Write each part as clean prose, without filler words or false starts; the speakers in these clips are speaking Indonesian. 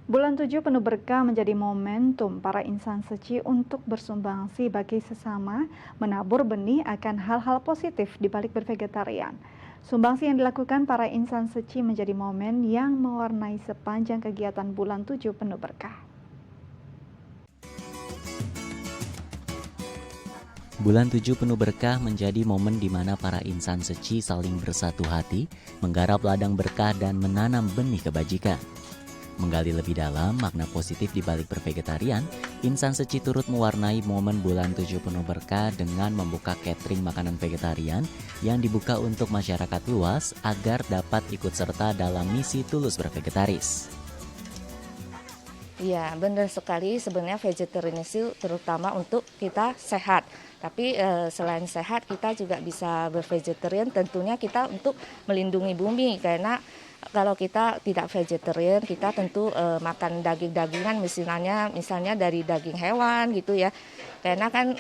Bulan 7 penuh berkah menjadi momentum para insan suci untuk bersumbangsi bagi sesama, menabur benih akan hal-hal positif di balik bervegetarian. Sumbangsi yang dilakukan para insan suci menjadi momen yang mewarnai sepanjang kegiatan bulan 7 penuh berkah. Bulan 7 penuh berkah menjadi momen di mana para insan suci saling bersatu hati, menggarap ladang berkah dan menanam benih kebajikan. Menggali lebih dalam makna positif di balik bervegetarian, insan suci turut mewarnai momen bulan 7 penuh berkah dengan membuka catering makanan vegetarian yang dibuka untuk masyarakat luas agar dapat ikut serta dalam misi tulus bervegetaris. Iya, benar sekali. Sebenarnya vegetarian itu terutama untuk kita sehat. Tapi selain sehat, kita juga bisa bervegetarian. Tentunya kita untuk melindungi bumi, karena kalau kita tidak vegetarian, kita tentu makan daging-dagingan, misalnya dari daging hewan gitu ya. Karena kan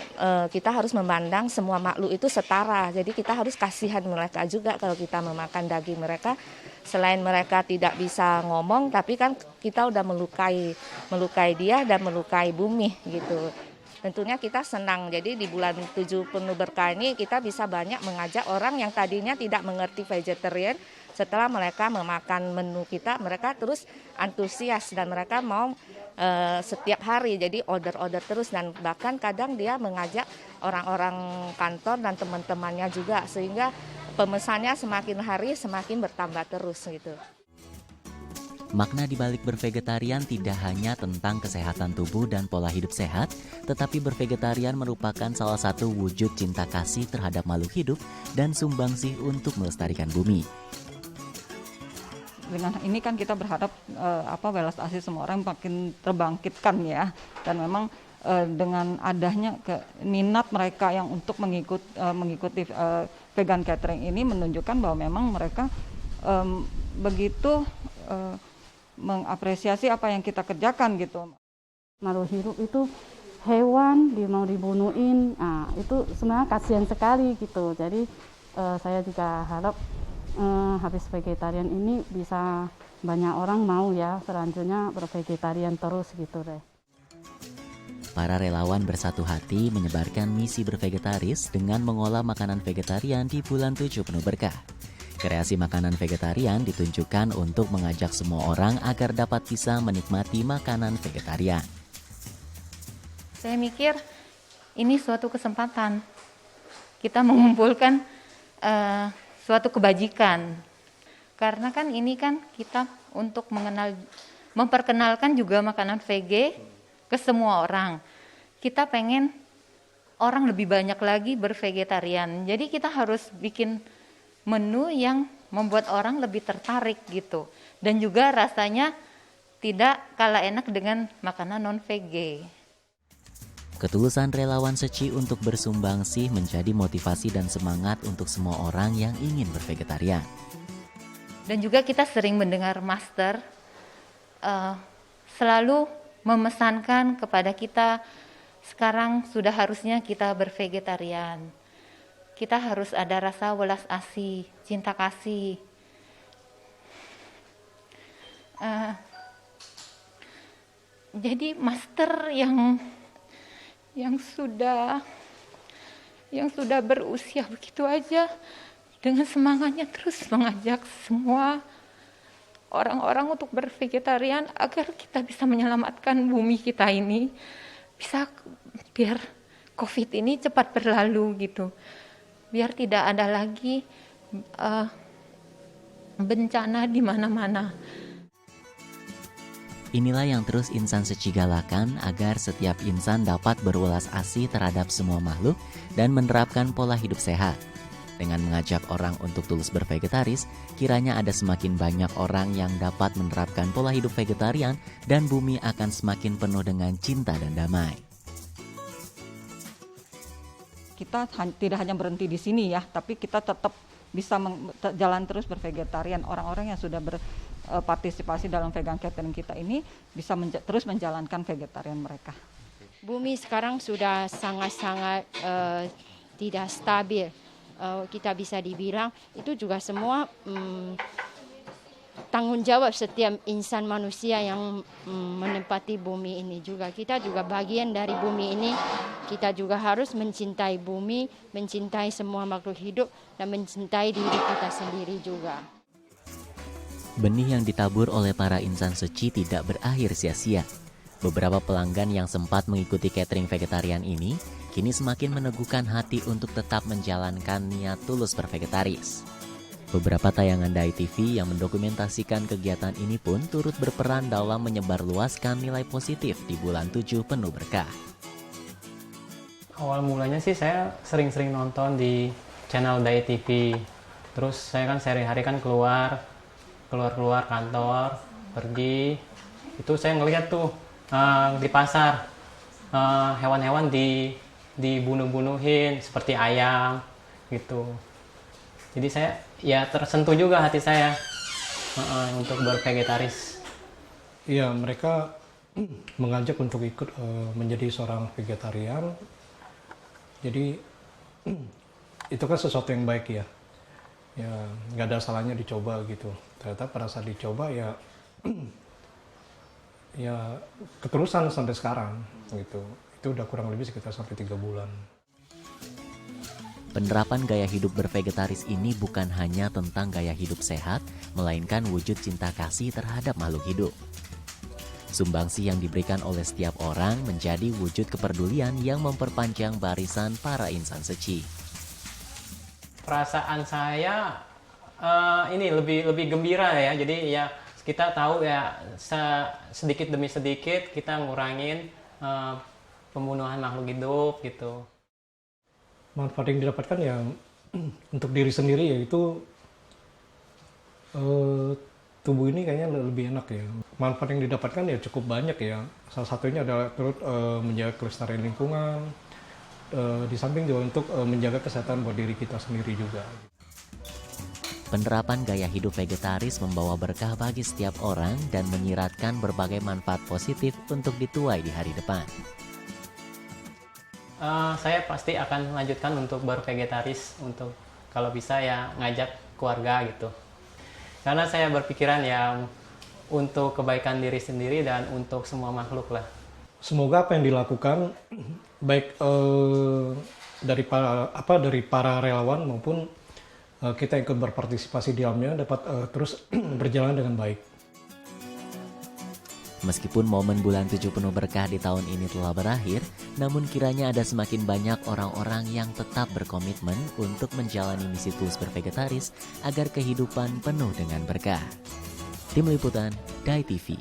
kita harus memandang semua makhluk itu setara. Jadi kita harus kasihan mereka juga kalau kita memakan daging mereka. Selain mereka tidak bisa ngomong, tapi kan kita udah melukai dia dan melukai bumi gitu. Tentunya kita senang. Jadi di bulan 7 penuh berkah ini kita bisa banyak mengajak orang yang tadinya tidak mengerti vegetarian. Setelah mereka memakan menu kita, mereka terus antusias dan mereka mau setiap hari. Jadi order-order terus, dan bahkan kadang dia mengajak orang-orang kantor dan teman-temannya juga, sehingga pemesannya semakin hari semakin bertambah terus gitu. Makna di balik bervegetarian tidak hanya tentang kesehatan tubuh dan pola hidup sehat, tetapi bervegetarian merupakan salah satu wujud cinta kasih terhadap makhluk hidup dan sumbangsih untuk melestarikan bumi. Dengan ini kan kita berharap welas asih semua orang makin terbangkitkan ya, dan memang dengan adanya minat mereka yang untuk mengikuti vegan catering ini menunjukkan bahwa memang mereka begitu mengapresiasi apa yang kita kerjakan gitu. Makhluk hidup itu hewan mau dibunuhin, itu sebenarnya kasihan sekali gitu. Jadi saya juga harap habis vegetarian ini bisa banyak orang mau ya selanjutnya bervegetarian terus gitu deh. Para relawan bersatu hati menyebarkan misi bervegetaris dengan mengolah makanan vegetarian di bulan 7 penuh berkah. Kreasi makanan vegetarian ditunjukkan untuk mengajak semua orang agar dapat bisa menikmati makanan vegetarian. Saya mikir ini suatu kesempatan kita mengumpulkan suatu kebajikan. Karena kan ini kan kita untuk memperkenalkan juga makanan vege ke semua orang. Kita pengen orang lebih banyak lagi bervegetarian. Jadi kita harus bikin menu yang membuat orang lebih tertarik gitu. Dan juga rasanya tidak kalah enak dengan makanan non-vege. Ketulusan relawan suci untuk bersumbangsi menjadi motivasi dan semangat untuk semua orang yang ingin bervegetarian. Dan juga kita sering mendengar master selalu memesankan kepada kita, sekarang sudah harusnya kita bervegetarian. Kita harus ada rasa welas asih, cinta kasih. Jadi master yang sudah berusia begitu aja dengan semangatnya terus mengajak semua orang-orang untuk bervegetarian agar kita bisa menyelamatkan bumi kita ini, bisa biar COVID ini cepat berlalu gitu, biar tidak ada lagi bencana di mana-mana. Inilah yang terus insan suci galakan agar setiap insan dapat berwelas asih terhadap semua makhluk dan menerapkan pola hidup sehat. Dengan mengajak orang untuk tulus bervegetaris, kiranya ada semakin banyak orang yang dapat menerapkan pola hidup vegetarian dan bumi akan semakin penuh dengan cinta dan damai. Kita tidak hanya berhenti di sini ya, tapi kita tetap bisa jalan terus bervegetarian. Orang-orang yang sudah berpartisipasi dalam vegan catering kita ini bisa terus menjalankan vegetarian mereka. Bumi sekarang sudah sangat-sangat tidak stabil. Kita bisa dibilang itu juga semua tanggung jawab setiap insan manusia yang menempati bumi ini juga. Kita juga bagian dari bumi ini. Kita juga harus mencintai bumi, mencintai semua makhluk hidup, dan mencintai diri kita sendiri juga. Benih yang ditabur oleh para insan suci tidak berakhir sia-sia. Beberapa pelanggan yang sempat mengikuti catering vegetarian ini kini semakin meneguhkan hati untuk tetap menjalankan niat tulus bervegetaris. Beberapa tayangan Dai TV yang mendokumentasikan kegiatan ini pun turut berperan dalam menyebarluaskan nilai positif di bulan 7 penuh berkah. Awal mulanya sih saya sering-sering nonton di channel Dai TV. Terus saya kan sehari-hari kan keluar kantor, pergi. Itu saya ngeliat tuh di pasar hewan-hewan dibunuh-bunuhin seperti ayam gitu. Jadi saya ya tersentuh juga hati saya untuk bervegetaris. Iya, mereka mengajak untuk ikut menjadi seorang vegetarian. Jadi itu kan sesuatu yang baik ya. Ya nggak ada salahnya dicoba gitu. Ternyata pada saat dicoba ya ya keterusan sampai sekarang gitu. Itu udah kurang lebih sekitar sampai 3 bulan. Penerapan gaya hidup bervegetaris ini bukan hanya tentang gaya hidup sehat, melainkan wujud cinta kasih terhadap makhluk hidup. Sumbangsi yang diberikan oleh setiap orang menjadi wujud kepedulian yang memperpanjang barisan para insan suci. Perasaan saya ini lebih gembira ya. Jadi ya kita tahu ya sedikit demi sedikit kita ngurangin pembunuhan makhluk hidup gitu. Manfaat yang didapatkan ya untuk diri sendiri yaitu tubuh ini kayaknya lebih enak ya. Manfaat yang didapatkan ya cukup banyak ya. Salah satunya adalah turut menjaga kelestarian lingkungan, di samping juga untuk menjaga kesehatan buat diri kita sendiri juga. Penerapan gaya hidup vegetaris membawa berkah bagi setiap orang dan menyiratkan berbagai manfaat positif untuk dituai di hari depan. Saya pasti akan melanjutkan untuk bervegetaris, untuk kalau bisa ya ngajak keluarga gitu. Karena saya berpikiran ya untuk kebaikan diri sendiri dan untuk semua makhluk lah. Semoga apa yang dilakukan baik dari para relawan maupun kita ikut berpartisipasi di dalamnya dapat terus berjalan dengan baik. Meskipun momen bulan 7 penuh berkah di tahun ini telah berakhir, namun kiranya ada semakin banyak orang-orang yang tetap berkomitmen untuk menjalani misi tulus bervegetaris agar kehidupan penuh dengan berkah. Tim Liputan, Dai TV.